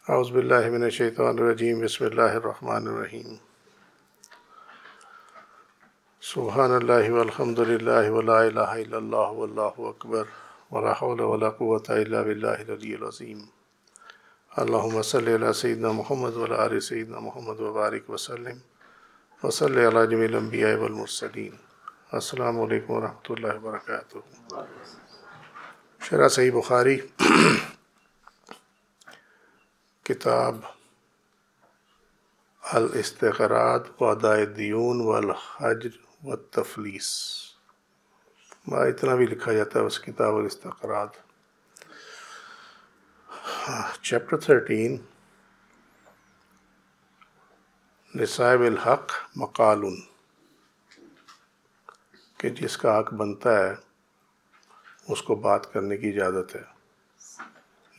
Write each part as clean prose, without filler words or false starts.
اعوذ باللہ من الشیطان الرجیم بسم اللہ الرحمن الرحیم سبحان اللہ والحمد للہ ولا الہ الا اللہ واللہ اکبر ولا حول ولا قوة الا باللہ العلی العظیم اللہم صلی علی سیدنا محمد وعلی آل سیدنا محمد وبارک وسلم وصلی علی جمیع الانبیاء والمرسلین۔ السلام علیکم ورحمۃ اللہ وبرکاتہ۔ شرح صحیح بخاری، کتاب الاستقراض واداء الدیون والحج والتفلیس، اتنا بھی لکھا جاتا ہے اس کتاب الاستقراض۔ چیپٹر 13، لصاحب الحق مقال، کہ جس کا حق بنتا ہے اس کو بات کرنے کی اجازت ہے۔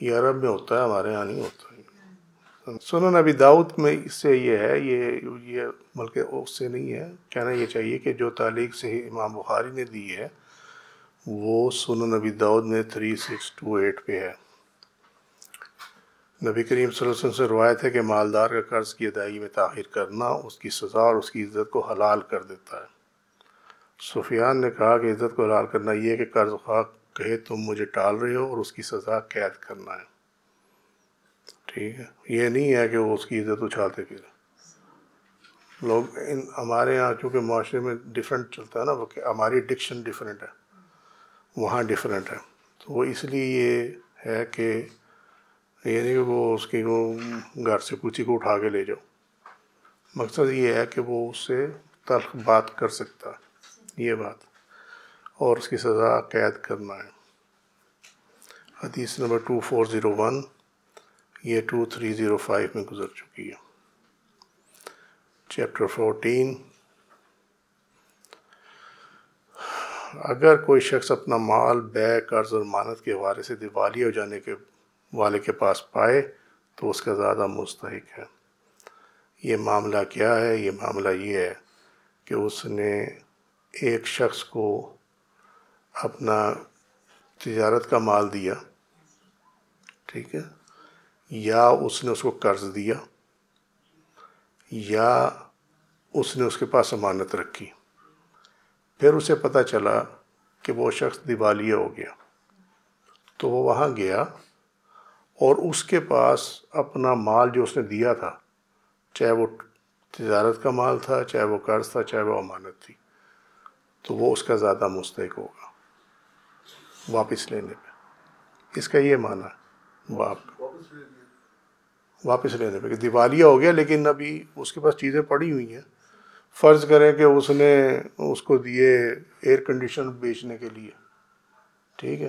یہ عرب میں ہوتا ہے، ہمارے یہاں نہیں ہوتا۔ سنن ابی داؤد میں اس سے یہ ہے، یہ بلکہ اس سے نہیں ہے، کہنا یہ چاہیے کہ جو تعلیق صحیح امام بخاری نے دی ہے وہ سنن ابی داؤد میں 3628 پہ ہے۔ نبی کریم صلی اللہ علیہ وسلم سے روایت ہے کہ مالدار کا قرض کی ادائیگی میں تاخیر کرنا اس کی سزا اور اس کی عزت کو حلال کر دیتا ہے۔ سفیان نے کہا کہ عزت کو حلال کرنا یہ ہے کہ قرض خواہ کہے تم مجھے ٹال رہے ہو، اور اس کی سزا قید کرنا ہے۔ ٹھیک ہے، یہ نہیں ہے کہ وہ اس کی عزت اچھالتے پھر لوگ۔ ہمارے یہاں چونکہ معاشرے میں ڈیفرنٹ چلتا ہے نا، کہ ہماری ڈکشن ڈیفرنٹ ہے، وہاں ڈیفرنٹ ہے، تو وہ اس لیے یہ ہے کہ یہ نہیں کہ وہ اس کی گھر سے کسی کو اٹھا کے لے جاؤ۔ مقصد یہ ہے کہ وہ اس سے تلخ بات کر سکتا ہے، یہ بات، اور اس کی سزا قید کرنا ہے۔ حدیث نمبر 2401 یہ 2305 میں گزر چکی ہے۔ چیپٹر 14، اگر کوئی شخص اپنا مال بے، قرض اور ضمانت کے حوالے سے دیوالیہ ہو جانے کے والے کے پاس پائے تو اس کا زیادہ مستحق ہے۔ یہ معاملہ کیا ہے؟ یہ معاملہ یہ ہے کہ اس نے ایک شخص کو اپنا تجارت کا مال دیا، ٹھیک ہے، یا اس نے اس کو قرض دیا، یا اس نے اس کے پاس امانت رکھی، پھر اسے پتہ چلا کہ وہ شخص دیوالیہ ہو گیا، تو وہ وہاں گیا اور اس کے پاس اپنا مال جو اس نے دیا تھا، چاہے وہ تجارت کا مال تھا، چاہے وہ قرض تھا، چاہے وہ امانت تھی، تو وہ اس کا زیادہ مستحق ہوگا واپس لینے پہ۔ اس کا یہ معنی ہے واپس لینے پہ، کہ دیوالیہ ہو گیا لیکن ابھی اس کے پاس چیزیں پڑی ہوئی ہیں۔ فرض کریں کہ اس نے اس کو دیے ایئر کنڈیشن بیچنے کے لیے، ٹھیک ہے،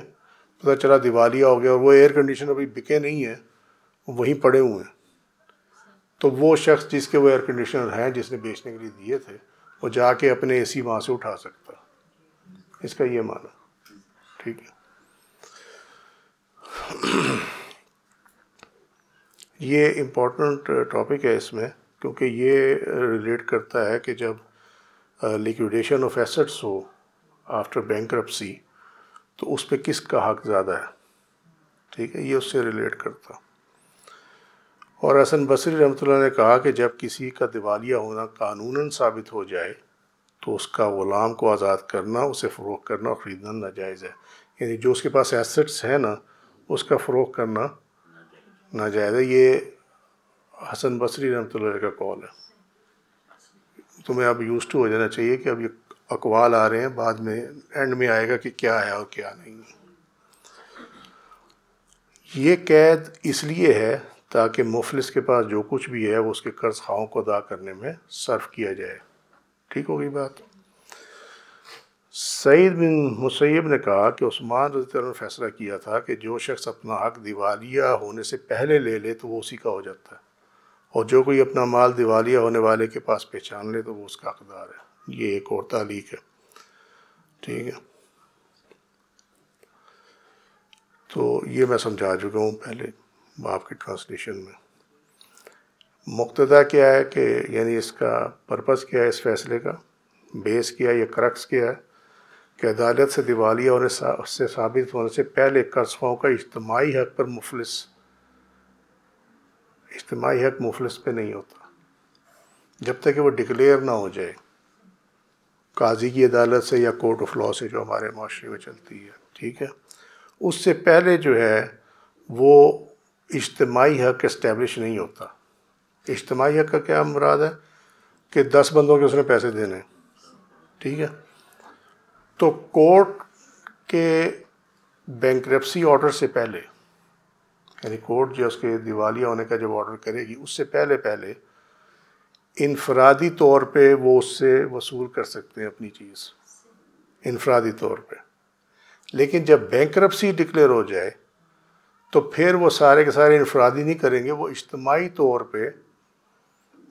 پتہ چلا دیوالیہ ہو گیا اور وہ ایئر کنڈیشن ابھی بکے نہیں ہیں، وہیں پڑے ہوئے ہیں، تو وہ شخص جس کے وہ ایئر کنڈیشنر ہیں، جس نے بیچنے کے لیے دیے تھے، وہ جا کے اپنے اے سی وہاں سے اٹھا سکتا۔ اس کا یہ معنی، ٹھیک ہے۔ یہ امپورٹنٹ ٹاپک ہے اس میں، کیونکہ یہ ریلیٹ کرتا ہے کہ جب لیکویڈیشن آف ایسٹس ہو آفٹر بینکرپسی تو اس پہ کس کا حق زیادہ ہے، ٹھیک ہے، یہ اس سے ریلیٹ کرتا۔ اور حسن بصری رحمۃ اللہ نے کہا کہ جب کسی کا دیوالیہ ہونا قانوناً ثابت ہو جائے تو اس کا غلام کو آزاد کرنا، اسے فروخت کرنا اور خریدنا ناجائز ہے۔ یعنی جو اس کے پاس ایسٹس ہیں نا، اس کا فروخت کرنا ناجائز ہے۔ یہ حسن بصری رحمۃ اللہ کا قول ہے۔ تمہیں اب یوزڈ ہو جانا چاہیے کہ اب یہ اقوال آ رہے ہیں، بعد میں اینڈ میں آئے گا کہ کیا ہے اور کیا نہیں۔ یہ قید اس لیے ہے تاکہ مفلس کے پاس جو کچھ بھی ہے وہ اس کے قرض خواہوں کو ادا کرنے میں صرف کیا جائے۔ ٹھیک ہو گئی بات؟ سعید بن مسیب نے کہا کہ عثمان رضی اللہ عنہ نے فیصلہ کیا تھا کہ جو شخص اپنا حق دیوالیہ ہونے سے پہلے لے لے تو وہ اسی کا ہو جاتا ہے، اور جو کوئی اپنا مال دیوالیہ ہونے والے کے پاس پہچان لے تو وہ اس کا حقدار ہے۔ یہ ایک اور تعلیق ہے، ٹھیک ہے۔ تو یہ میں سمجھا چکا ہوں پہلے باب کی ٹرانسلیشن میں۔ مقتضا کیا ہے کہ یعنی اس کا پرپس کیا ہے، اس فیصلے کا بیس کیا ہے، یہ کرکس کیا ہے کہ عدالت سے دیوالیہ ہونے سے ثابت ہونے سے پہلے قرض خواہوں کا اجتماعی حق پر مفلس اجتماعی حق مفلس پہ نہیں ہوتا جب تک کہ وہ ڈکلیئر نہ ہو جائے قاضی کی عدالت سے یا کورٹ آف لاء سے جو ہمارے معاشرے میں چلتی ہے، ٹھیک ہے. اس سے پہلے جو ہے وہ اجتماعی حق اسٹیبلش نہیں ہوتا. اجتماعی حق کا کیا مراد ہے کہ 10 بندوں کے اس نے پیسے دینے، ٹھیک ہے. تو کورٹ کے بینکرپسی آرڈر سے پہلے، یعنی کورٹ جو اس کے دیوالیہ ہونے کا جب آرڈر کرے گی اس سے پہلے انفرادی طور پہ وہ اس سے وصول کر سکتے ہیں اپنی چیز، انفرادی طور پہ. لیکن جب بینکرپسی ڈکلیئر ہو جائے تو پھر وہ سارے کے سارے انفرادی نہیں کریں گے، وہ اجتماعی طور پہ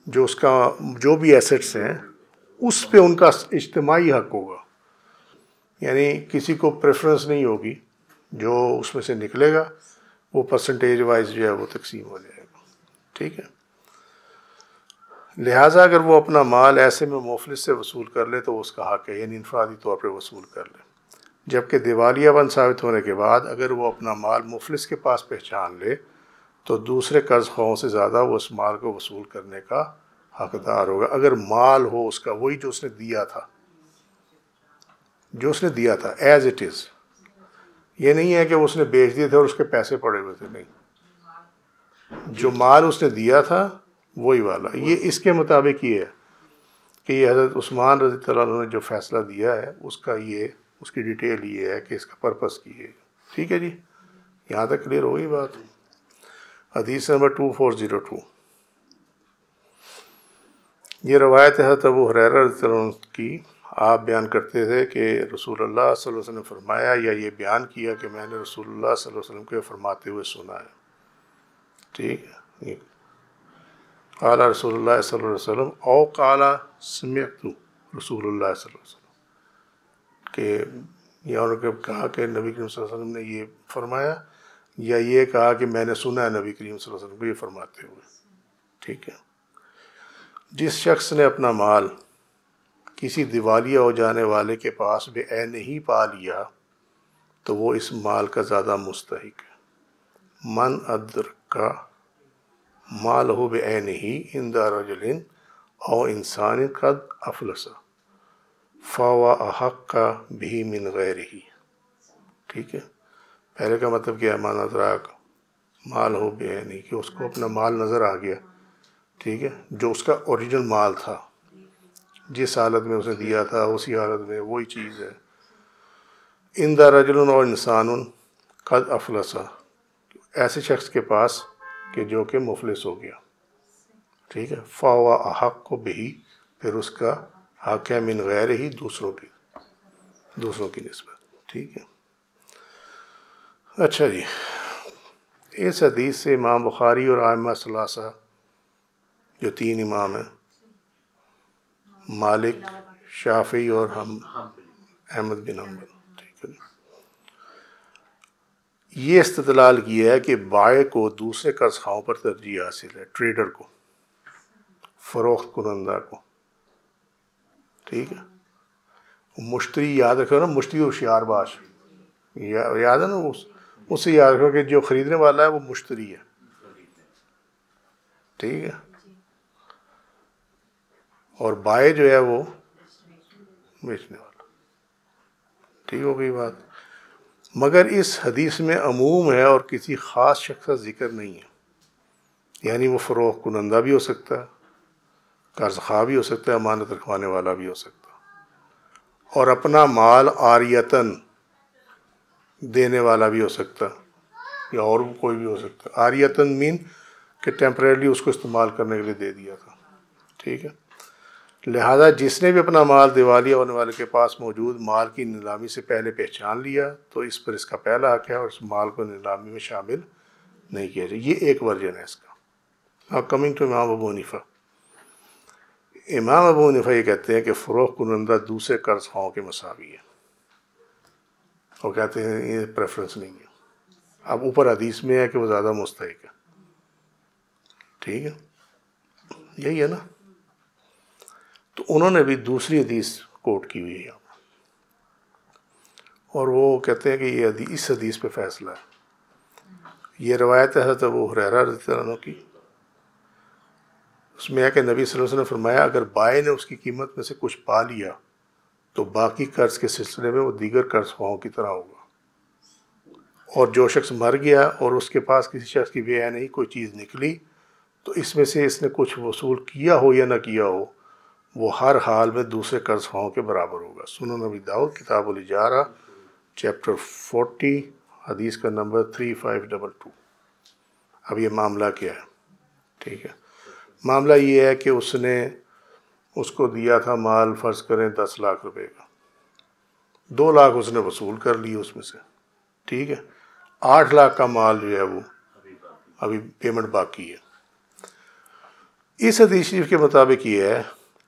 جو اس کا جو بھی ایسٹس ہیں اس پہ ان کا اجتماعی حق ہوگا. یعنی کسی کو پریفرنس نہیں ہوگی، جو اس میں سے نکلے گا وہ پرسنٹیج وائز جو ہے وہ تقسیم ہو جائے گا، ٹھیک ہے. لہٰذا اگر وہ اپنا مال ایسے میں مفلس سے وصول کر لے تو اس کا حق ہے، یعنی انفرادی طور پہ وصول کر لے. جبکہ دیوالیہ بند ثابت ہونے کے بعد اگر وہ اپنا مال مفلس کے پاس پہچان لے تو دوسرے قرض خواہوں سے زیادہ وہ اس مال کو وصول کرنے کا حقدار ہوگا، اگر مال ہو اس کا وہی جو اس نے دیا تھا ایز اٹ از. یہ نہیں ہے کہ اس نے بیچ دیے تھے اور اس کے پیسے پڑے ہوئے تھے، نہیں، جو مال اس نے دیا تھا وہی والا. یہ اس کے مطابق یہ ہے کہ یہ حضرت عثمان رضی اللہ عنہ نے جو فیصلہ دیا ہے اس کی ڈیٹیل یہ ہے کہ اس کا پرپس کی ہے. ٹھیک ہے جی، یہاں تک کلیئر ہوگی بات. حدیث نمبر 2402. یہ روایت ہے حضرت ابو ہریرہ رضی اللہ عنہ کی. آپ بیان کرتے تھے کہ رسول اللہ صلی اللہ علیہ وسلم نے فرمایا، یا یہ بیان کیا کہ میں نے رسول اللہ صلی اللہ علیہ وسلم کو فرماتے ہوئے سنا ہے. ٹھیک ہے، قال رسول اللہ صلی اللہ علیہ وسلم او قال سمعت رسول اللہ صلی اللہ علیہ وسلم، کہ یا انہوں نے کہا کہ نبی کریم صلی اللہ علیہ وسلم نے یہ فرمایا، یا یہ کہا کہ میں نے سنا ہے نبی کریم صلی اللہ علیہ وسلم کو یہ فرماتے ہوئے. ٹھیک ہے. جس شخص نے اپنا مال کسی دیوالیہ ہو جانے والے کے پاس بے عین ہی پا لیا تو وہ اس مال کا زیادہ مستحق ہے. من ادرکا مالہ بے عین ہی عند رجل او انسان قد افلس فہو احق بھی من غیرہ. ٹھیک ہے. پہلے کا مطلب کیا ہے؟ من ادراک مال ہو بے عین ہی، کہ اس کو اپنا مال نظر آ گیا، ٹھیک ہے، جو اس کا اوریجنل مال تھا، جس حالت میں اس نے دیا تھا اسی حالت میں وہی چیز ہے. عند رجل اور انسان قد افلس، ایسے شخص کے پاس کہ جو کہ مفلس ہو گیا. ٹھیک ہے. فہو احق بہ، پھر اس کا حق ہے من غیر ہی، دوسروں کی نسبت. ٹھیک ہے. اچھا جی، اس حدیث سے امام بخاری اور ائمہ ثلاثہ جو 3 امام ہیں، مالک، شافعی اور احمد بن حنبل، ٹھیک ہے، یہ استدلال کیا ہے کہ بائع کو دوسرے قرض خواہوں پر ترجیح حاصل ہے، ٹریڈر کو، فروخت کنندہ کو. ٹھیک ہے. مشتری یاد رکھو نا، مشتری ہوشیار باش، یاد ہے نا، اس سے یاد رکھو کہ جو خریدنے والا ہے وہ مشتری ہے. ٹھیک ہے. اور بائع جو ہے وہ بیچنے والا. ٹھیک ہو گئی بات. مگر اس حدیث میں عموم ہے اور کسی خاص شخص کا ذکر نہیں ہے. یعنی وہ فروخت کنندہ بھی ہو سکتا ہے، قرض خواہ بھی ہو سکتا ہے، امانت رکھوانے والا بھی ہو سکتا ہے، اور اپنا مال عاریتاً دینے والا بھی ہو سکتا ہے، یا اور کوئی بھی ہو سکتا ہے. عاریتاً مین کہ ٹیمپریرلی اس کو استعمال کرنے کے لیے دے دیا تھا. ٹھیک ہے. لہذا جس نے بھی اپنا مال دیوالیہ ہونے والے کے پاس موجود مال کی نیلامی سے پہلے پہچان لیا تو اس پر اس کا پہلا حق ہے، اور اس مال کو نیلامی میں شامل نہیں کیا جائے. یہ ایک ورژن ہے اس کا. اب کمنگ ٹو امام ابو حنیفہ. امام ابو حنیفہ یہ کہتے ہیں کہ فروخت کنندہ دوسرے قرض خواہوں کے مساوی ہے. وہ کہتے ہیں یہ پریفرنس نہیں ہے. اب اوپر حدیث میں ہے کہ وہ زیادہ مستحق ہے. ٹھیک ہے، یہی ہے نا. تو انہوں نے بھی دوسری حدیث کوٹ کی ہوئی ہے یہاں، اور وہ کہتے ہیں کہ یہ اس حدیث پہ فیصلہ ہے. یہ روایت ہے حضرت ابو ہریرہ رضی اللہ عنہ کی. اس میں ہے کہ نبی صلی اللہ علیہ وسلم نے فرمایا اگر بائیں نے اس کی قیمت میں سے کچھ پا لیا تو باقی قرض کے سلسلے میں وہ دیگر قرض خواہوں کی طرح ہوگا، اور جو شخص مر گیا اور اس کے پاس کسی شخص کی بے نہیں کوئی چیز نکلی تو اس میں سے اس نے کچھ وصول کیا ہو یا نہ کیا ہو وہ ہر حال میں دوسرے قرض خواہوں کے برابر ہوگا۔ سنن نبی داؤد کتاب الاجارہ چیپٹر 40 حدیث کا نمبر 3522۔ اب یہ معاملہ کیا ہے؟ ٹھیک ہے، معاملہ یہ ہے کہ اس نے اس کو دیا تھا مال، فرض کریں 10 لاکھ روپے کا، 2 لاکھ اس نے وصول کر لی اس میں سے، ٹھیک ہے، 8 لاکھ کا مال جو ہے وہ ابھی پیمنٹ باقی ہے۔ اس حدیث شریف کے مطابق یہ ہے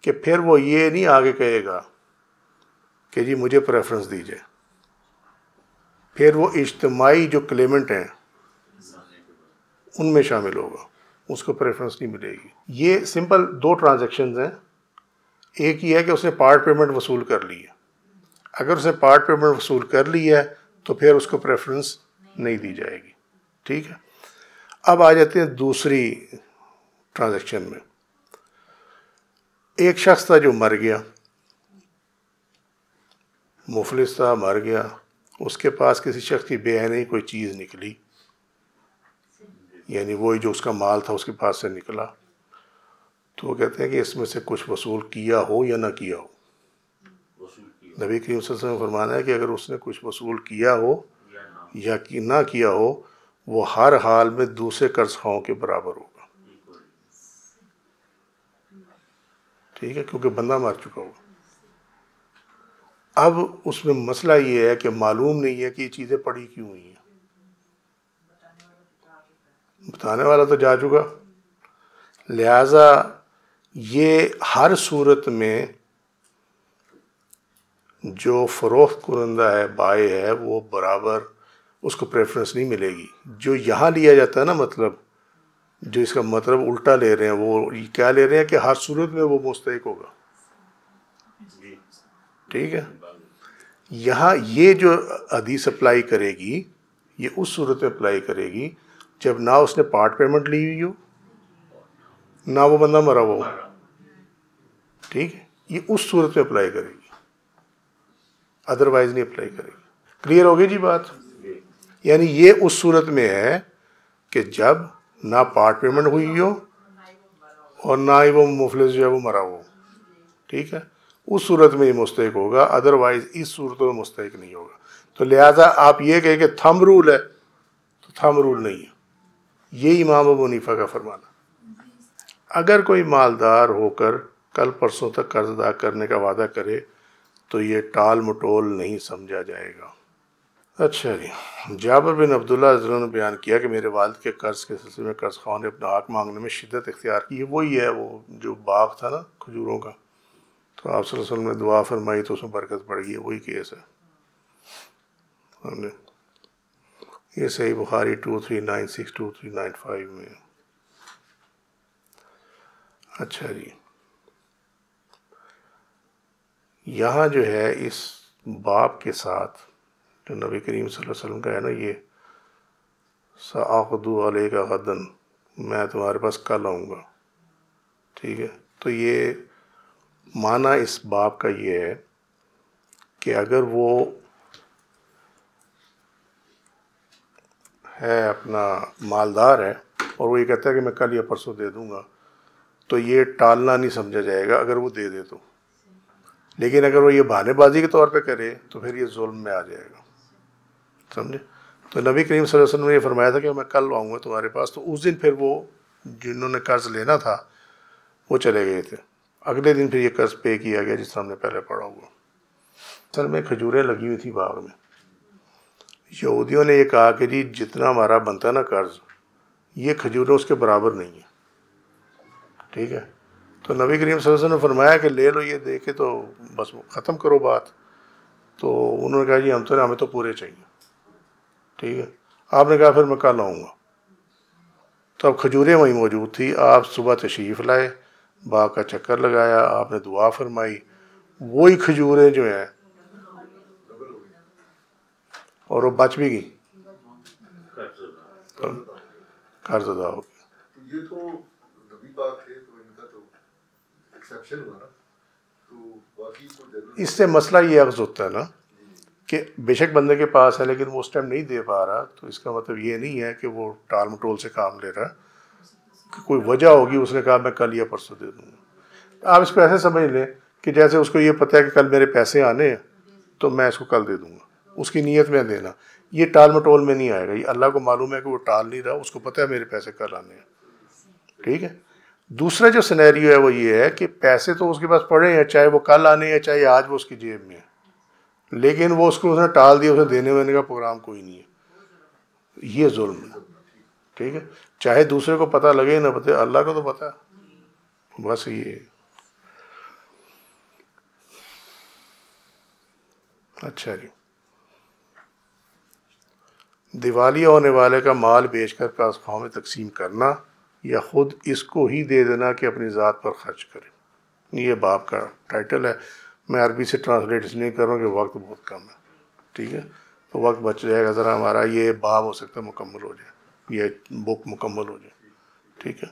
کہ پھر وہ یہ نہیں آگے کہے گا کہ جی مجھے پریفرنس دیجیے، پھر وہ اجتماعی جو کلیمنٹ ہیں ان میں شامل ہوگا، اس کو پریفرنس نہیں ملے گی۔ یہ سمپل 2 ٹرانزیکشنز ہیں، ایک یہ ہے کہ اس نے پارٹ پیمنٹ وصول کر لی ہے، اگر اس نے پارٹ پیمنٹ وصول کر لی ہے تو پھر اس کو پریفرنس نہیں دی جائے گی، ٹھیک ہے۔ اب آ جاتے ہیں دوسری ٹرانزیکشن میں۔ ایک شخص تھا جو مر گیا، مفلس تھا، مر گیا، اس کے پاس کسی شخص کی بے عینی کوئی چیز نکلی، یعنی وہی جو اس کا مال تھا اس کے پاس سے نکلا، تو وہ کہتے ہیں کہ اس میں سے کچھ وصول کیا ہو یا نہ کیا ہو۔ نبی کریم صلی اللہ علیہ وسلم کا فرمانا ہے کہ اگر اس نے کچھ وصول کیا ہو یا نہ کیا ہو وہ ہر حال میں دوسرے قرض خواہوں کے برابر ہوگا، ٹھیک ہے، کیونکہ بندہ مر چکا ہوگا۔ اب اس میں مسئلہ یہ ہے کہ معلوم نہیں ہے کہ یہ چیزیں پڑی کیوں ہوئی ہیں، بتانے والا تو جا چکا، لہذا یہ ہر صورت میں جو فروخت کنندہ ہے، بائع ہے، وہ برابر اس کو پریفرنس نہیں ملے گی۔ جو یہاں لیا جاتا ہے نا، مطلب جو اس کا مطلب الٹا لے رہے ہیں، وہ کیا لے رہے ہیں کہ ہر صورت میں وہ مستحق ہوگا، ٹھیک ہے۔ یہاں یہ جو حدیث اپلائی کرے گی یہ اس صورت میں اپلائی کرے گی جب نہ اس نے پارٹ پیمنٹ لی ہوئی ہو نہ وہ بندہ مرا ہوا ہو، ٹھیک ہے، یہ اس صورت میں اپلائی کرے گی، ادروائز نہیں اپلائی کرے گی۔ کلیئر ہوگی جی بات؟ یعنی یہ اس صورت میں ہے کہ جب نہ پارٹ پیمنٹ ہوئی ہو اور نہ ہی وہ مفلس جو ہے وہ مرا ہو، ٹھیک ہے، اس صورت میں یہ مستحق ہوگا، ادروائز اس صورتوں میں مستحق نہیں ہوگا۔ تو لہٰذا آپ یہ کہیں کہ تھم رول ہے تو تھم رول نہیں ہے، یہ امام ابو حنیفہ کا فرمانا۔ اگر کوئی مالدار ہو کر کل پرسوں تک قرض ادا کرنے کا وعدہ کرے تو یہ ٹال مٹول نہیں سمجھا جائے گا۔ اچھا جی، جابر بن عبداللہ رضی اللہ عنہ نے بیان کیا کہ میرے والد کے قرض کے سلسلے میں قرض خواہوں نے اپنا حق مانگنے میں شدت اختیار کی۔ یہ وہی ہے وہ جو باغ تھا نا کھجوروں کا، تو آپ صلی اللہ علیہ وسلم نے دعا فرمائی تو اس میں برکت پڑ گئی، وہی کیس ہے۔ یہ صحیح بخاری 2396 2395 میں۔ اچھا جی، یہاں جو ہے اس باب کے ساتھ جو نبی کریم صلی اللہ علیہ وسلم کا ہے نا، یہ سآخذ علیک غدا، میں تمہارے پاس کل آؤں گا، ٹھیک ہے، تو یہ معنی اس باب کا یہ ہے کہ اگر وہ ہے اپنا مالدار ہے اور وہ یہ کہتا ہے کہ میں کل یا پرسوں دے دوں گا تو یہ ٹالنا نہیں سمجھا جائے گا اگر وہ دے دے تو، لیکن اگر وہ یہ بہانے بازی کے طور پہ کرے تو پھر یہ ظلم میں آ جائے گا، سمجھے۔ تو نبی کریم صلی اللہ علیہ وسلم نے یہ فرمایا تھا کہ میں کل آؤں گا تمہارے پاس، تو اس دن پھر وہ جنہوں نے قرض لینا تھا وہ چلے گئے تھے، اگلے دن پھر یہ قرض پے کیا گیا جس طرح ہم نے پہلے پڑھا ہوا۔ اصل میں کھجوریں لگی ہوئی تھی باغ میں، یہودیوں نے یہ کہا کہ جی جتنا ہمارا بنتا ہے نا قرض، یہ کھجوریں اس کے برابر نہیں ہیں، ٹھیک ہے، تو نبی کریم صلی اللہ علیہ وسلم نے فرمایا کہ لے لو یہ دے کے تو بس ختم کرو بات، تو انہوں نے کہا جی ہمیں تو پورے چاہیے، ٹھیک ہے، آپ نے کہا پھر میں کل آؤں گا، تو اب کھجوریں وہیں موجود تھی، آپ صبح تشریف لائے، باغ کا چکر لگایا، آپ نے دعا فرمائی، وہی کھجوریں جو ہیں اور وہ بچ بھی گئی، قرض ادا ہو گیا۔ یہ تو نبی پاک تھے تو ان کا اس سے مسئلہ یہ اخذ ہوتا ہے نا کہ بے شک بندے کے پاس ہے لیکن وہ اس ٹائم نہیں دے پا رہا، تو اس کا مطلب یہ نہیں ہے کہ وہ ٹال مٹول سے کام لے رہا، کہ کوئی وجہ ہوگی، اس نے کہا میں کل یا پرسوں دے دوں گا۔ آپ اس کو ایسے سمجھ لیں کہ جیسے اس کو یہ پتہ ہے کہ کل میرے پیسے آنے ہیں تو میں اس کو کل دے دوں گا، اس کی نیت میں دینا، یہ ٹال مٹول میں نہیں آئے گا، یہ اللہ کو معلوم ہے کہ وہ ٹال نہیں رہا، اس کو پتہ ہے میرے پیسے کل آنے ہیں، ٹھیک ہے۔ دوسرا جو سینیریو ہے وہ یہ ہے کہ پیسے تو اس کے پاس پڑے ہیں، چاہے وہ کل آنے ہیں چاہے آج وہ اس کی جیب میں ہے، لیکن وہ اس نے ٹال دیا، اسے دینے وینے کا پروگرام کوئی نہیں ہے، یہ ظلم ہے، ٹھیک ہے۔ چاہے دوسرے کو پتہ لگے نہ پتہ، اللہ کو تو پتہ ہے، بس یہ۔ اچھا جی، دیوالیہ ہونے والے کا مال بیچ کر کاست خواہوں میں تقسیم کرنا یا خود اس کو ہی دے دینا کہ اپنی ذات پر خرچ کرے، یہ باب کا ٹائٹل ہے۔ میں عربی سے ٹرانسلیٹ اس لیے کر رہا ہوں کہ وقت بہت کم ہے، ٹھیک ہے، تو وقت بچ جائے گا ذرا ہمارا، یہ باب ہو سکتا ہے مکمل ہو جائے، یہ بک مکمل ہو جائے، ٹھیک ہے۔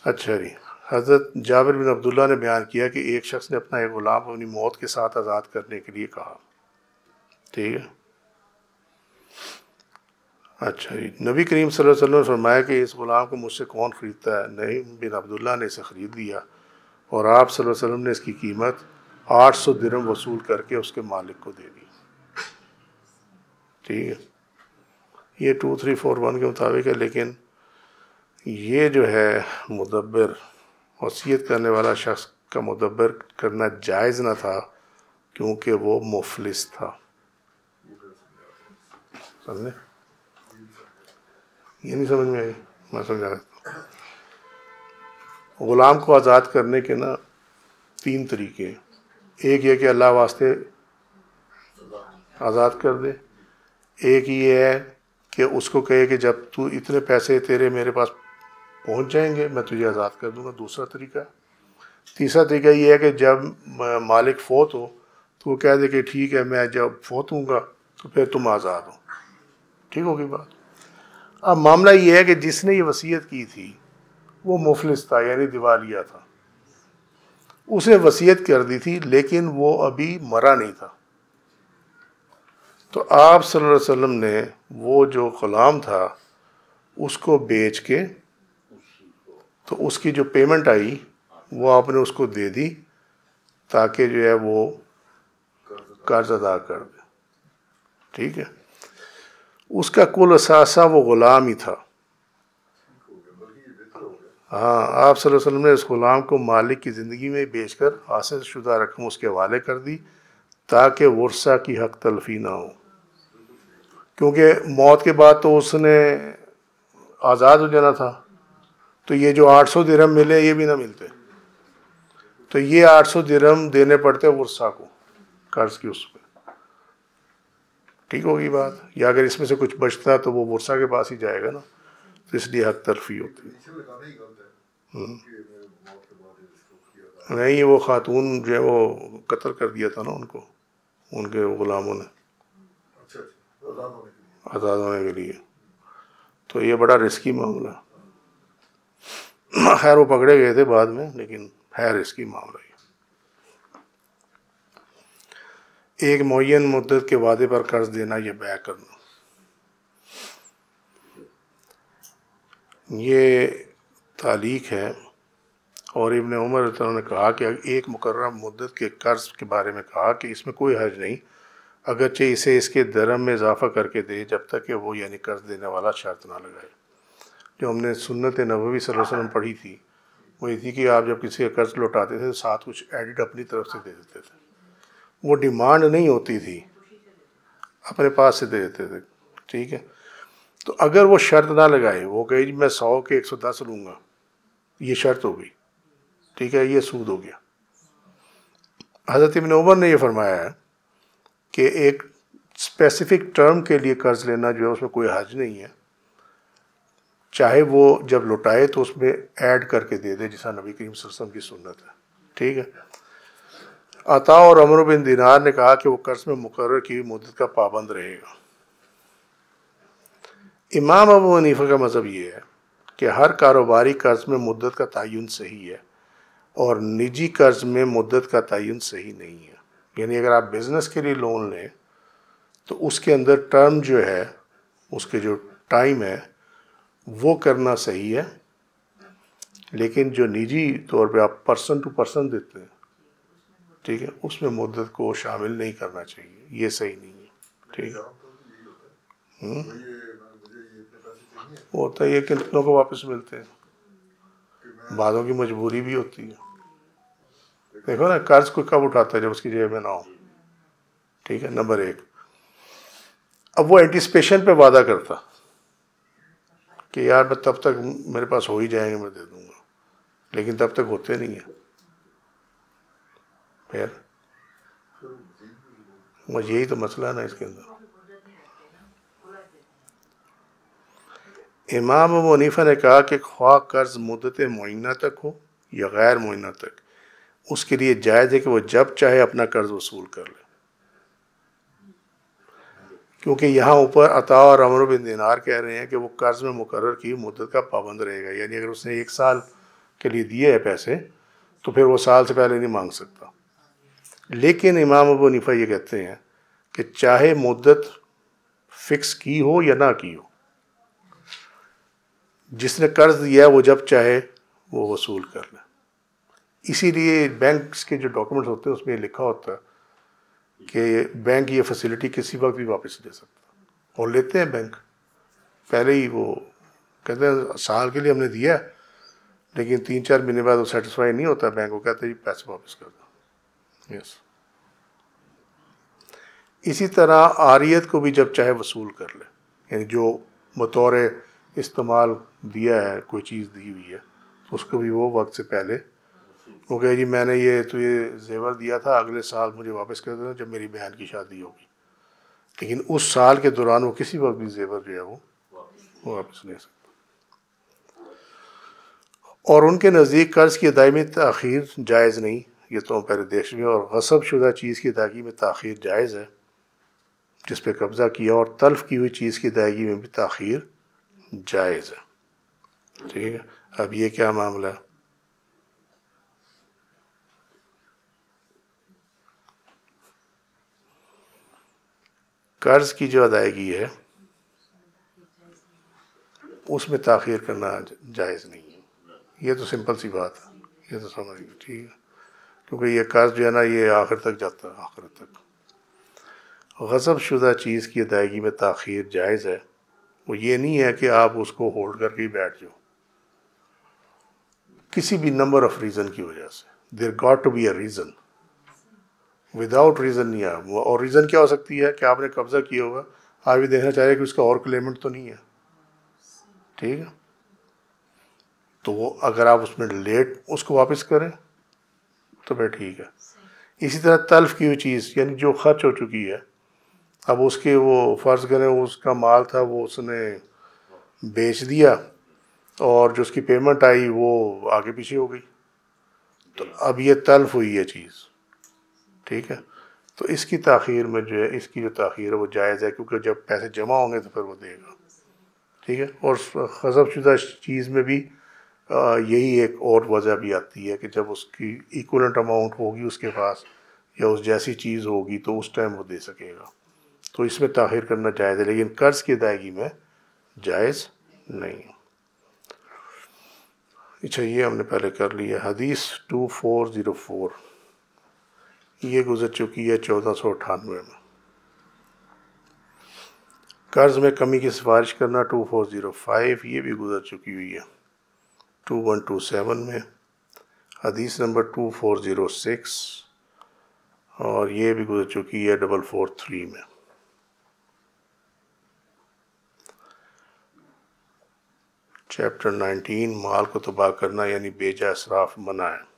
اچھا جی، حضرت جابر بن عبداللہ نے بیان کیا کہ ایک شخص نے اپنا ایک غلام اپنی موت کے ساتھ آزاد کرنے کے لیے کہا، ٹھیک ہے۔ اچھا جی، نبی کریم صلی اللہ علیہ وسلم نے فرمایا کہ اس غلام کو مجھ سے کون خریدتا ہے؟ نعیم بن عبداللہ نے اسے خرید لیا، اور آپ صلی اللہ علیہ وسلم نے اس کی قیمت 800 درہم وصول کر کے اس کے مالک کو دے دی، ٹھیک ہے۔ یہ 2341 کے مطابق ہے، لیکن یہ جو ہے مدبر، وصیت کرنے والا شخص کا مدبر کرنا جائز نہ تھا کیونکہ وہ مفلس تھا، سمجھے؟ یہ نہیں سمجھ میں آئی، میں سمجھا رہا ہوں۔ غلام کو آزاد کرنے کے نا 3 طریقے، ایک یہ کہ اللہ واسطے آزاد کر دے، ایک یہ ہے کہ اس کو کہے کہ جب تو اتنے پیسے تیرے میرے پاس پہنچ جائیں گے میں تجھے آزاد کر دوں گا، دوسرا طریقہ۔ تیسرا طریقہ یہ ہے کہ جب مالک فوت ہو تو وہ کہہ دے کہ ٹھیک ہے میں جب فوت ہوں گا تو پھر تم آزاد ہو، ٹھیک ہوگی بات۔ اب معاملہ یہ ہے کہ جس نے یہ وصیت کی تھی وہ مفلس تھا، یعنی دیوالیہ تھا، اس نے وصیت کر دی تھی لیکن وہ ابھی مرا نہیں تھا، تو آپ صلی اللہ علیہ وسلم نے وہ جو غلام تھا اس کو بیچ کے تو اس کی جو پیمنٹ آئی وہ آپ نے اس کو دے دی تاکہ جو ہے وہ قرض ادا کر دے، ٹھیک ہے۔ اس کا کل اثاثہ وہ غلام ہی تھا، ہاں، آپ صلی اللہ علیہ وسلم نے اس غلام کو مالک کی زندگی میں بیچ کر حاصل شدہ رقم اس کے حوالے کر دی تاکہ ورثہ کی حق تلفی نہ ہو، کیونکہ موت کے بعد تو اس نے آزاد ہو جانا تھا، تو یہ جو 800 درہم ملے یہ بھی نہ ملتے، تو یہ 800 درہم دینے پڑتے ورثہ کو قرض کی اس پہ، ٹھیک ہوگی بات۔ یا اگر اس میں سے کچھ بچتا تو وہ ورثہ کے پاس ہی جائے گا نا، تو اس لیے حق تلفی ہوتی ہے۔ نہیں، وہ خاتون جو ہے وہ قتل کر دیا تھا نا ان کو، ان کے غلاموں نے آزاد ہونے کے لیے، تو یہ بڑا رسکی معاملہ، خیر وہ پکڑے گئے تھے بعد میں، لیکن ہے رسکی معاملہ یہ۔ ایک معین مدت کے وعدے پر قرض دینا یا بیع کرنا، یہ تعلیق ہے، اور ابن عمر رضی اللہ عنہ نے کہا کہ ایک مقررہ مدت کے قرض کے بارے میں کہا کہ اس میں کوئی حرج نہیں، اگرچہ اسے اس کے درہم میں اضافہ کر کے دے جب تک کہ وہ یعنی قرض دینے والا شرط نہ لگائے۔ جو ہم نے سنت نبوی صلی اللہ علیہ وسلم پڑھی تھی وہ یہ تھی کہ آپ جب کسی کا قرض لوٹاتے تھے تو ساتھ کچھ ایڈٹ اپنی طرف سے دے دیتے تھے، وہ ڈیمانڈ نہیں ہوتی تھی، اپنے پاس سے دے دیتے تھے، ٹھیک ہے۔ تو اگر وہ شرط نہ لگائے، وہ کہے جی میں 100 کے 110 لوں گا، یہ شرط ہو گئی، ٹھیک ہے، یہ سود ہو گیا۔ حضرت ابن عمر نے یہ فرمایا ہے کہ ایک اسپیسیفک ٹرم کے لیے قرض لینا جو ہے اس میں کوئی حرج نہیں ہے، چاہے وہ جب لوٹائے تو اس میں ایڈ کر کے دے دے، جیسا نبی کریم صلی اللہ علیہ وسلم کی سنت ہے، ٹھیک ہے۔ عطا اور عمرو بن دینار نے کہا کہ وہ قرض میں مقرر کی مدت کا پابند رہے گا۔ امام ابو حنیفہ کا مذہب یہ ہے کہ ہر کاروباری قرض میں مدت کا تعین صحیح ہے، اور نجی قرض میں مدت کا تعین صحیح نہیں ہے. یعنی اگر آپ بزنس کے لیے لون لیں تو اس کے اندر ٹرم جو ہے، اس کے جو ٹائم ہے وہ کرنا صحیح ہے، لیکن جو نجی طور پہ آپ پرسن ٹو پرسن دیتے ہیں، ٹھیک ہے، اس میں مدت کو شامل نہیں کرنا چاہیے، یہ صحیح نہیں ہے. ٹھیک ہے، ہوتا ہے کہ کتنوں کو واپس ملتے ہیں، بعضوں کی مجبوری بھی ہوتی ہے. دیکھو نا، قرض کوئی کب اٹھاتا ہے؟ جب اس کی جیب میں نہ ہو. ٹھیک ہے، نمبر ایک. اب وہ اینٹیسپیشن پہ وعدہ کرتا کہ یار میں تب تک میرے پاس ہو ہی جائیں گے، میں دے دوں گا، لیکن تب تک ہوتے نہیں ہیں. پھر یہی تو مسئلہ ہے نا اس کے اندر. امام ابو حنیفہ نے کہا کہ خواہ قرض مدت معینہ تک ہو یا غیر معینہ تک، اس کے لیے جائز ہے کہ وہ جب چاہے اپنا قرض وصول کر لے. کیونکہ یہاں اوپر عطا اور عمرو بن دینار کہہ رہے ہیں کہ وہ قرض میں مقرر کی مدت کا پابند رہے گا. یعنی اگر اس نے 1 سال کے لیے دیے ہیں پیسے تو پھر وہ سال سے پہلے نہیں مانگ سکتا. لیکن امام ابو حنیفہ یہ کہتے ہیں کہ چاہے مدت فکس کی ہو یا نہ کی ہو، جس نے قرض دیا ہے وہ جب چاہے وہ وصول کر لے. اسی لیے بینکس کے جو ڈاکومنٹس ہوتے ہیں اس میں یہ لکھا ہوتا ہے کہ بینک یہ فیسلٹی کسی وقت بھی واپس لے سکتا، اور لیتے ہیں بینک. پہلے ہی وہ کہتے ہیں سال کے لیے ہم نے دیا ہے، لیکن 3-4 مہینے بعد وہ سیٹسفائی نہیں ہوتا بینک، وہ کہتے ہیں پیسے واپس کر دو. یس. اسی طرح عاریت کو بھی جب چاہے وصول کر لے. یعنی جو بطور استعمال دیا ہے، کوئی چیز دی ہوئی ہے، تو اس کو بھی وہ وقت سے پہلے وہ کہے جی میں نے یہ زیور دیا تھا، اگلے سال مجھے واپس کر دینا جب میری بہن کی شادی ہوگی. لیکن اس سال کے دوران وہ کسی وقت بھی زیور جو ہے وہ واپس لے سکتا. اور ان کے نزدیک قرض کی ادائیگی میں تاخیر جائز نہیں. یہ تو پہلے دیکھ لیا. اور غصب شدہ چیز کی ادائیگی میں تاخیر جائز ہے جس پہ قبضہ کیا، اور تلف کی ہوئی چیز کی ادائیگی میں بھی تاخیر جائز ہے. ٹھیک ہے. اب یہ کیا معاملہ ہے؟ قرض کی جو ادائیگی ہے اس میں تاخیر کرنا جائز نہیں ہے. یہ تو سمپل سی بات ہے، یہ تو سمجھ گئے. ٹھیک ہے. کیونکہ یہ قرض جو ہے نا یہ آخر تک جاتا ہے، آخر تک. غصب شدہ چیز کی ادائیگی میں تاخیر جائز ہے. وہ یہ نہیں ہے کہ آپ اس کو ہولڈ کر کے ہی بیٹھ جاؤ، کسی بھی نمبر آف ریزن کی وجہ سے. There got to be a reason. Without reason نہیں ہے. اور ریزن کیا ہو سکتی ہے کہ آپ نے قبضہ کیا ہوگا، آپ یہ دیکھنا چاہ رہے کہ اس کا اور کلیمنٹ تو نہیں ہے. ٹھیک ہے. تو وہ اگر آپ اس میں لیٹ اس کو واپس کریں تو پھر ٹھیک ہے. اسی طرح تلف کی ہوئی چیز، یعنی جو خرچ ہو چکی ہے، اب اس کے وہ فرض کریں اس کا مال تھا وہ اس نے بیچ دیا، اور جو اس کی پیمنٹ آئی وہ آگے پیچھے ہو گئی، تو اب یہ تلف ہوئی ہے چیز. ٹھیک ہے. تو اس کی تاخیر میں جو ہے، اس کی جو تاخیر ہے وہ جائز ہے، کیونکہ جب پیسے جمع ہوں گے تو پھر وہ دے گا. ٹھیک ہے. اور غصب شدہ چیز میں بھی یہی ایک اور وجہ بھی آتی ہے کہ جب اس کی ایکولنٹ اماؤنٹ ہوگی اس کے پاس، یا اس جیسی چیز ہوگی تو اس ٹائم وہ دے سکے گا. تو اس میں تاخیر کرنا جائز ہے، لیکن قرض کی ادائیگی میں جائز نہیں. اچھا، یہ ہم نے پہلے کر لیا. حدیث 2404 یہ گزر چکی ہے 1498 میں. قرض میں کمی کی سفارش کرنا 2405 یہ بھی گزر چکی ہوئی ہے 2127 میں. حدیث نمبر 2406 اور یہ بھی گزر چکی ہے 443 میں. چیپٹر 19 مال کو تباہ کرنا یعنی بیجا اسراف منع ہے.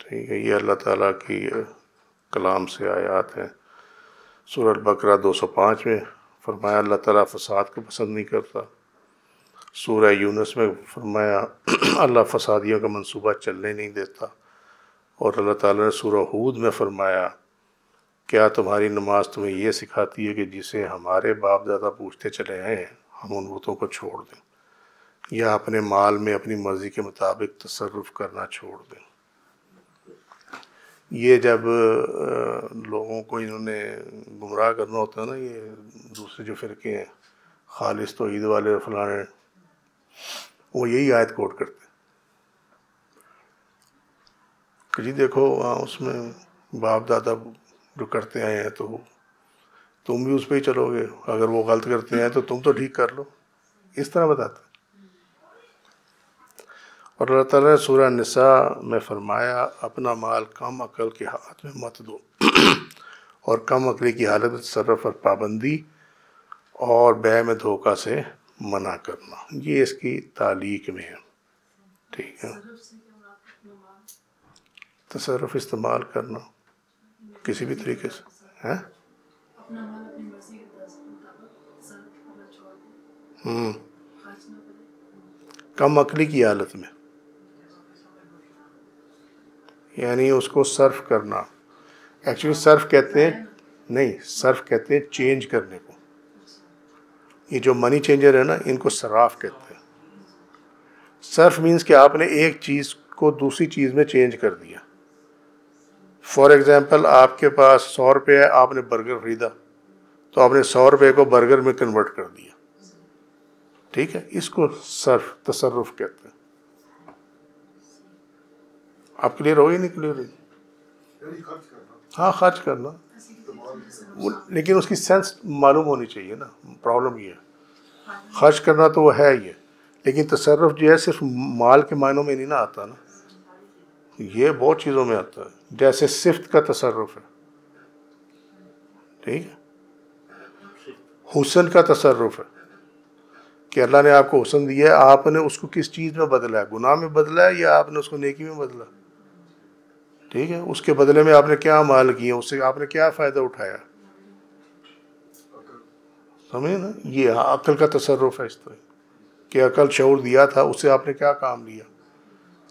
ٹھیک ہے. یہ اللہ تعالیٰ کی کلام سے آیات ہیں. سورہ البقرہ 205 میں فرمایا اللہ تعالیٰ فساد کو پسند نہیں کرتا. سورہ یونس میں فرمایا اللہ فسادیوں کا منصوبہ چلنے نہیں دیتا. اور اللہ تعالیٰ نے سورہ ہود میں فرمایا کیا تمہاری نماز تمہیں یہ سکھاتی ہے کہ جسے ہمارے باپ دادا پوچھتے چلے آئے ہیں ہم ان بتوں کو چھوڑ دیں. یا اپنے مال میں اپنی مرضی کے مطابق تصرف کرنا چھوڑ دیں۔ یہ جب لوگوں کو انہوں نے گمراہ کرنا ہوتا ہے نا، یہ دوسرے جو فرقے ہیں خالص توحید والے فلانے، وہ یہی آیت کوٹ کرتے ہیں کہ جی دیکھو وہاں اس میں باپ دادا جو کرتے آئے ہیں تو تم بھی اس پہ ہی چلو گے، اگر وہ غلط کرتے ہیں تو تم تو ٹھیک کر لو، اس طرح بتاتے ہیں۔ اور اللہ تعالیٰ نے سورہ نساء میں فرمایا اپنا مال کم عقل کے ہاتھ میں مت دو اور کم عقلی کی حالت میں تصرف اور پابندی اور بیع میں دھوکہ سے منع کرنا، یہ اس کی تعلیق میں ہے، ٹھیک ہے۔ تصرف استعمال کرنا کسی بھی طریقے سے ہے، کم عقلی کی حالت میں، یعنی اس کو صرف کرنا، ایکچولی صرف کہتے ہیں نہیں، صرف کہتے ہیں چینج کرنے کو، یہ جو منی چینجر ہے نا ان کو صراف کہتے ہیں۔ صرف مینس کہ آپ نے ایک چیز کو دوسری چیز میں چینج کر دیا۔ فار ایگزامپل آپ کے پاس 100 روپے ہے، آپ نے برگر خریدا تو آپ نے 100 روپے کو برگر میں کنورٹ کر دیا، ٹھیک ہے، اس کو صرف تصرف کہتے ہیں۔ آپ کلیئر ہوگی نہیں کلیئر ہوگی؟ ہاں خرچ کرنا، لیکن اس کی سینس معلوم ہونی چاہیے نا، پرابلم یہ ہے خرچ کرنا تو وہ ہے یہ، لیکن تصرف جو ہے صرف مال کے معنوں میں نہیں نا آتا نا، یہ بہت چیزوں میں آتا ہے، جیسے صفت کا تصرف ہے، ٹھیک ہے، حسن کا تصرف ہے کہ اللہ نے آپ کو حسن دیا ہے، آپ نے اس کو کس چیز میں بدلا ہے، گناہ میں بدلا ہے یا آپ نے اس کو نیکی میں بدلا، ٹھیک ہے، اس کے بدلے میں آپ نے کیا مال کیا، اس سے آپ نے کیا فائدہ اٹھایا، سمجھے نا، یہ عقل کا تصرف ہے اس طرح کہ عقل شعور دیا تھا، اس سے آپ نے کیا کام لیا۔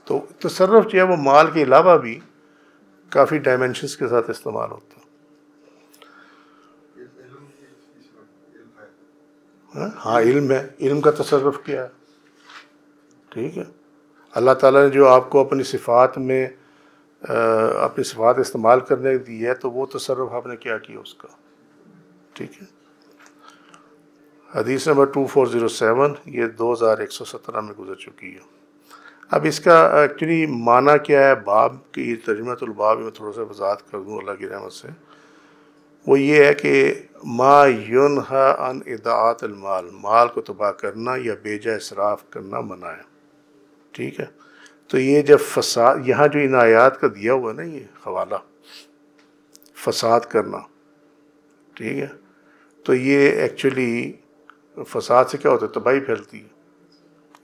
تو تصرف جو ہے وہ مال کے علاوہ بھی کافی ڈائمینشنز کے ساتھ استعمال ہوتا ہے۔ ہاں علم ہے، علم کا تصرف کیا ہے، ٹھیک ہے، اللہ تعالیٰ نے جو آپ کو اپنی صفات میں اپنی صفات استعمال کرنے دی ہے تو وہ تصرف آپ نے کیا کیا اس کا، ٹھیک ہے۔ حدیث نمبر 2407 یہ 2117 میں گزر چکی ہے۔ اب اس کا ایکچولی معنی کیا ہے، باب کی ترجمۃ الباب میں تھوڑا سا وضاحت کر دوں اللہ کی رحمت سے، وہ یہ ہے کہ ما ینہا عن اضاعت المال، مال کو تباہ کرنا یا بیجا اسراف کرنا منع ہے، ٹھیک ہے۔ تو یہ جب فساد، یہاں جو ان آیات کا دیا ہوا ہے نا یہ حوالہ فساد کرنا، ٹھیک ہے، تو یہ ایکچولی فساد سے کیا ہوتا ہے، تباہی پھیلتی ہے،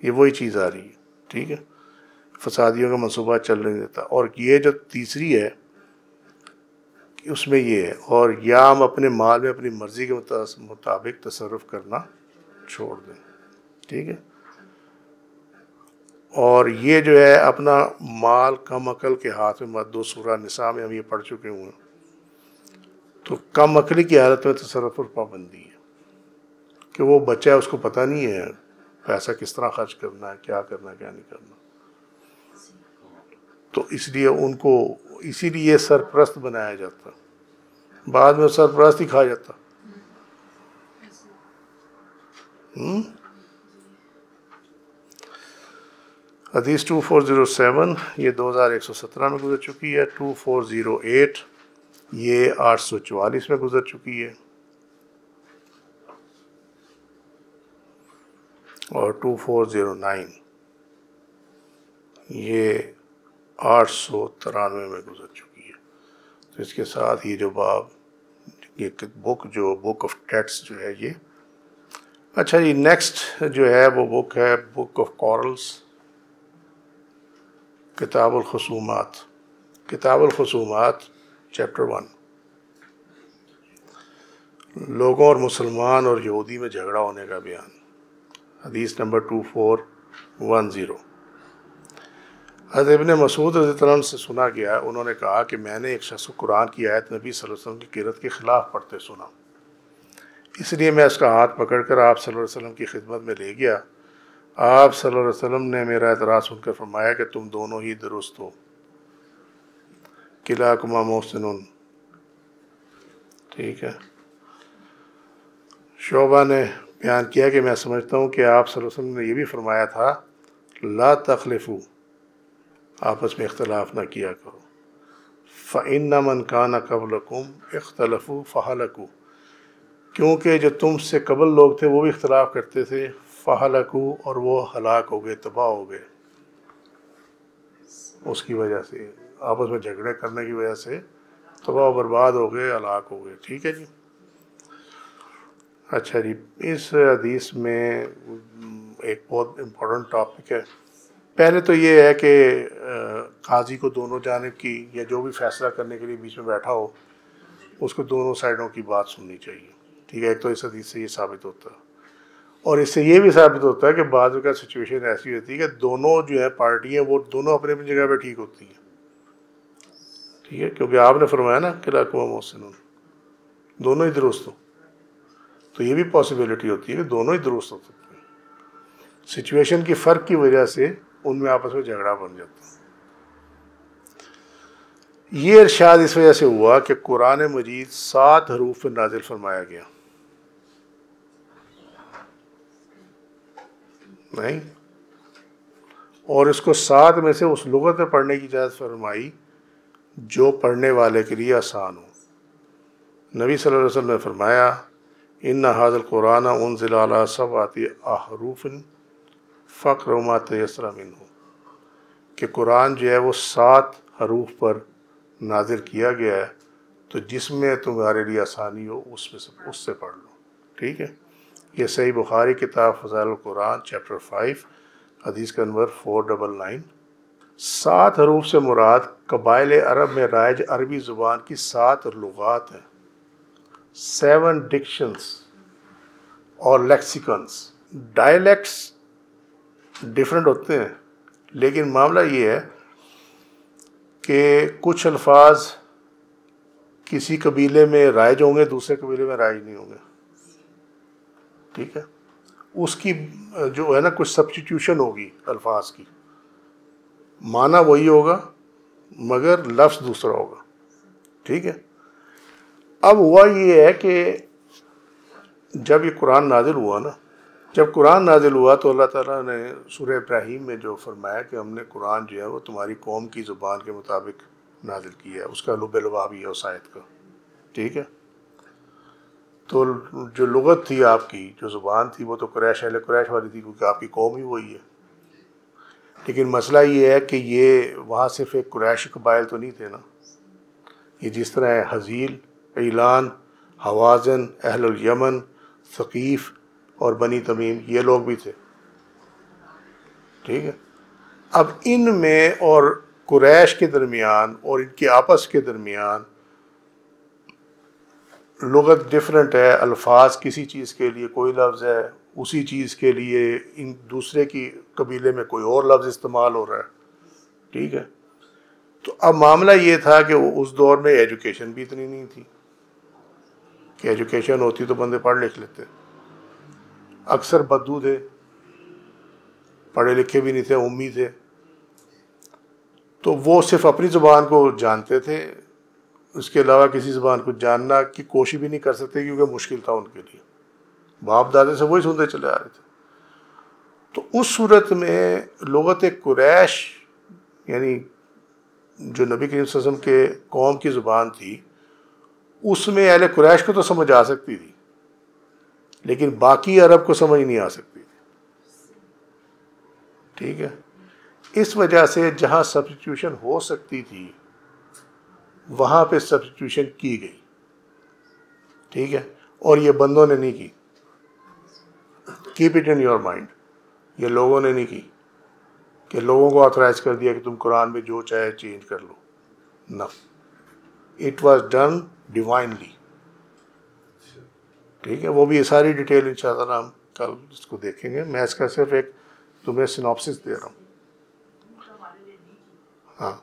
یہ وہی چیز آ رہی ہے، ٹھیک ہے، فسادیوں کا منصوبہ چل نہیں دیتا۔ اور یہ جو تیسری ہے اس میں یہ ہے، اور یا ہم اپنے مال میں اپنی مرضی کے مطابق تصرف کرنا چھوڑ دیں، ٹھیک ہے۔ اور یہ جو ہے اپنا مال کم عقل کے ہاتھ میں مت دو، سورہ نساء میں ہم یہ پڑھ چکے ہوئے ہیں۔ تو کم عقلی کی حالت میں تصرف اور پابندی ہے کہ وہ بچہ ہے، اس کو پتہ نہیں ہے پیسہ کس طرح خرچ کرنا ہے، کیا کرنا ہے کیا نہیں کرنا، تو اس لیے ان کو اسی لیے سرپرست بنایا جاتا، بعد میں سرپرست ہی کھا جاتا۔ حدیث 2407 یہ 2117 میں گزر چکی ہے، 2408 یہ 844 میں گزر چکی ہے، اور 2409 یہ 893 میں گزر چکی ہے۔ تو اس کے ساتھ یہ جو باب، یہ بک جو بک آف ٹیٹس جو ہے یہ، اچھا یہ نیکسٹ جو ہے وہ بک ہے بک آف کورلز، کتاب الخصومات، کتاب الخصومات چیپٹر 1، لوگوں اور مسلمان اور یہودی میں جھگڑا ہونے کا بیان، حدیث نمبر 2410۔ حضرت ابن مسعود رضی اللہ عنہ سے سنا گیا، انہوں نے کہا کہ میں نے ایک شخص کو قرآن کی آیت نبی صلی اللہ علیہ وسلم کی قرأت کے خلاف پڑھتے سنا، اس لیے میں اس کا ہاتھ پکڑ کر آپ صلی اللہ علیہ وسلم کی خدمت میں لے گیا، آپ صلی اللہ علیہ وسلم نے میرا اعتراض سن کر فرمایا کہ تم دونوں ہی درست ہو، کلاکما محسن. ٹھیک ہے. شعبہ نے بیان کیا کہ میں سمجھتا ہوں کہ آپ صلی اللہ علیہ وسلم نے یہ بھی فرمایا تھا لا تخلفو، آپس میں اختلاف نہ کیا کرو. فإن من كان قبلكم اختلفوا فهلكوا، کیونکہ جو تم سے قبل لوگ تھے وہ بھی اختلاف کرتے تھے، فہلکوا، اور وہ ہلاک ہو گئے، تباہ ہو گئے. اس کی وجہ سے آپس میں جھگڑے کرنے کی وجہ سے تباہ و برباد ہو گئے، ہلاک ہو گئے. ٹھیک ہے جی. اچھا جی، اس حدیث میں ایک بہت امپورٹنٹ ٹاپک ہے. پہلے تو یہ ہے کہ قاضی کو دونوں جانب کی، یا جو بھی فیصلہ کرنے کے لیے بیچ میں بیٹھا ہو، اس کو دونوں سائڈوں کی بات سننی چاہیے. ٹھیک ہے. ایک تو اس حدیث سے یہ ثابت ہوتا ہے، اور اس سے یہ بھی ثابت ہوتا ہے کہ بعض کا سچویشن ایسی ہوتی ہے کہ دونوں جو ہے پارٹی ہیں وہ دونوں اپنے اپنی جگہ پہ ٹھیک ہوتی ہیں. ٹھیک ہے. کیونکہ آپ نے فرمایا نا کہ کلاکما محسن، دونوں ہی درست ہو، تو یہ بھی پاسبلٹی ہوتی ہے کہ دونوں ہی درست ہو سکتے ہیں. سچویشن کی فرق کی وجہ سے ان میں آپس میں جھگڑا بن جاتا ہے. یہ ارشاد اس وجہ سے ہوا کہ قرآن مجید 7 حروف پر نازل فرمایا گیا. نہیں، اور اس کو 7 میں سے اس لغت میں پڑھنے کی اجازت فرمائی جو پڑھنے والے کے لیے آسان ہو. نبی صلی اللہ علیہ وسلم نے فرمایا ان ھذا القرآن انزل علی 7 احرف فاقرؤوا ما تیسر منہ، کہ قرآن جو ہے وہ 7 حروف پر نازل کیا گیا ہے، تو جس میں تمہارے لیے آسانی ہو اس سے پڑھ لو. ٹھیک ہے. یہ صحیح بخاری کتاب فضائل القرآن چیپٹر 5 حدیث کا نمبر 499. 7 حروف سے مراد قبائل عرب میں رائج عربی زبان کی 7 لغات ہیں، 7 ڈکشنز اور لیکسیکنز. ڈائلیکٹس ڈیفرنٹ ہوتے ہیں، لیکن معاملہ یہ ہے کہ کچھ الفاظ کسی قبیلے میں رائج ہوں گے، دوسرے قبیلے میں رائج نہیں ہوں گے. ٹھیک ہے. اس کی جو ہے نا کچھ سبسٹیٹیوشن ہوگی الفاظ کی، معنی وہی ہوگا مگر لفظ دوسرا ہوگا. ٹھیک ہے. اب ہوا یہ ہے کہ جب یہ قرآن نازل ہوا نا، جب قرآن نازل ہوا تو اللہ تعالیٰ نے سورہ ابراہیم میں جو فرمایا کہ ہم نے قرآن جو ہے وہ تمہاری قوم کی زبان کے مطابق نازل کیا ہے، اس کا لب لبا بھی ہے اس آیت کا. ٹھیک ہے. تو جو لغت تھی آپ کی، جو زبان تھی، وہ تو قریش اہل قریش والی تھی، کیونکہ آپ کی قوم ہی وہی ہے. لیکن مسئلہ یہ ہے کہ یہ وہاں صرف ایک قریشی قبائل تو نہیں تھے نا، یہ جس طرح ہے حزیل، ایلان، حوازن، اہل الیمن، ثقیف اور بنی تمیم، یہ لوگ بھی تھے. ٹھیک ہے. اب ان میں اور قریش کے درمیان اور ان کے آپس کے درمیان لغت ڈیفرنٹ ہے. الفاظ کسی چیز کے لیے کوئی لفظ ہے، اسی چیز کے لیے ان دوسرے کی قبیلے میں کوئی اور لفظ استعمال ہو رہا ہے. ٹھیک ہے. تو اب معاملہ یہ تھا کہ اس دور میں ایجوکیشن بھی اتنی نہیں تھی کہ ایجوکیشن ہوتی تو بندے پڑھ لکھ لیتے. اکثر بدو تھے، پڑھے لکھے بھی نہیں تھے، امی تھے. تو وہ صرف اپنی زبان کو جانتے تھے، اس کے علاوہ کسی زبان کو جاننا کی کوشش بھی نہیں کر سکتے کیونکہ مشکل تھا ان کے لیے. باپ دادے سے وہی سنتے چلے آ رہے تھے. تو اس صورت میں لغت قریش، یعنی جو نبی کریم صلی اللہ علیہ وسلم کے قوم کی زبان تھی، اس میں اہل قریش کو تو سمجھ آ سکتی تھی، لیکن باقی عرب کو سمجھ نہیں آ سکتی تھی. ٹھیک ہے. اس وجہ سے جہاں سبسٹیٹیوشن ہو سکتی تھی وہاں پہ سبسٹیٹیوشن کی گئی. ٹھیک ہے. اور یہ بندوں نے نہیں کی. Keep it in your mind. یہ لوگوں نے نہیں کی کہ لوگوں کو آتھرائز کر دیا کہ تم قرآن میں جو چاہے چینج کر لو. نہ، اٹ واز ڈن ڈیوائنلی. ٹھیک ہے. وہ بھی یہ ساری ڈیٹیل انشاءاللہ ہم کل اس کو دیکھیں گے. میں اس کا صرف ایک تمہیں سینوپسس دے رہا ہوں. ہاں.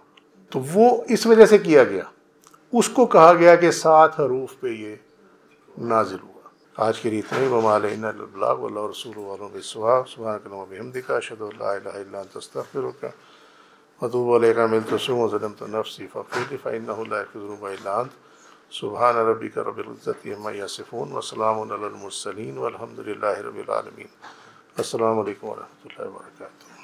تو وہ اس وجہ سے کیا گیا، اس کو کہا گیا کہ 7 حروف پہ یہ نازل ہوا. آج کے لیے اتنا ہی، وما علینا الا البلاغ واللہ رسول والوں بالصواب، سبحانک اللہم وبحمدک، اشہد ان لا الہ الا انت استغفرک واتوب الیک، عملت سوءا وظلمت نفسی فاغفر لی فانہ لا یغفر الذنوب الا انت، سبحان ربک رب العزۃ عما یصفون وسلام علی المرسلین والحمد للہ رب العالمین۔ السلام علیکم ورحمۃ اللہ وبرکاتہ۔